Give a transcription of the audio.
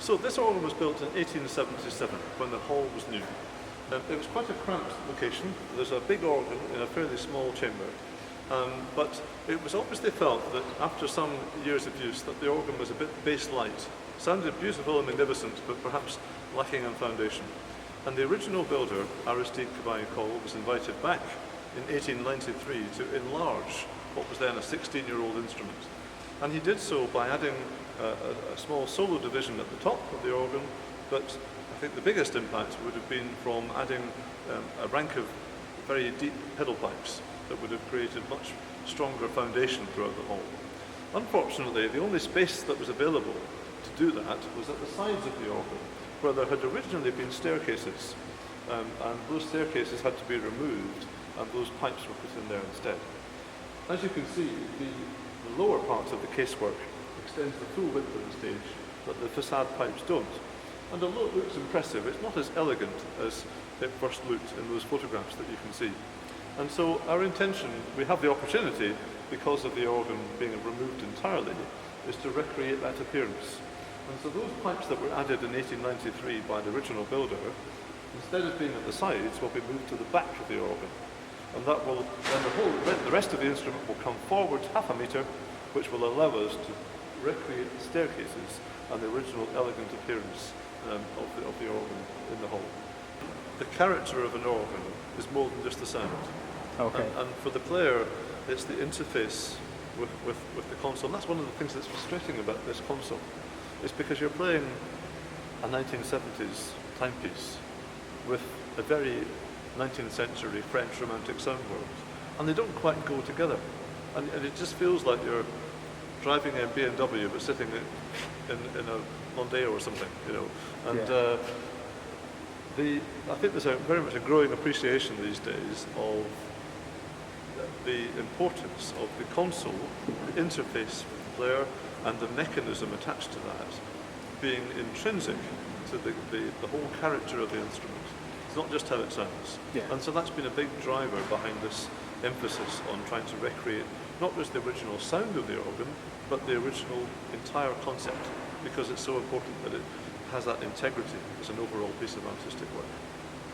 So this organ was built in 1877 when the hall was new. It was quite a cramped location. There's a big organ in a fairly small chamber. But it was obviously felt that after some years of use that the organ was a bit bass-light. Sounded beautiful and magnificent, but perhaps lacking in foundation. And the original builder, Aristide Cavaillé-Coll, was invited back in 1893 to enlarge what was then a 16-year-old instrument. And he did so by adding a small solo division at the top of the organ, but I think the biggest impact would have been from adding a rank of very deep pedal pipes that would have created much stronger foundation throughout the hall. Unfortunately, the only space that was available to do that was at the sides of the organ, where there had originally been staircases, and those staircases had to be removed, and those pipes were put in there instead. As you can see, the lower parts of the casework extends the full width of the stage, but the facade pipes don't. And although it looks impressive, it's not as elegant as it first looked in those photographs that you can see. And so our intention, we have the opportunity, because of the organ being removed entirely, is to recreate that appearance. And so those pipes that were added in 1893 by the original builder, instead of being at the sides, will be moved to the back of the organ. And that will, then the rest of the instrument will come forward half a metre, which will allow us to recreate the staircases and the original elegant appearance of the organ in the hall. The character of an organ is more than just the sound. Okay. And for the player, it's the interface with the console. And that's one of the things that's frustrating about this console. It's because you're playing a 1970s timepiece with a very 19th century French romantic sound world. And they don't quite go together. And it just feels like you're driving a BMW but sitting in a Mondeo or something, you know. And I think there's very much a growing appreciation these days of the importance of the console, the interface with the player, and the mechanism attached to that being intrinsic to the whole character of the instrument. It's not just how it sounds. Yeah. And so that's been a big driver behind this emphasis on trying to recreate not just the original sound of the organ, but the original entire concept, because it's so important that it has that integrity as an overall piece of artistic work.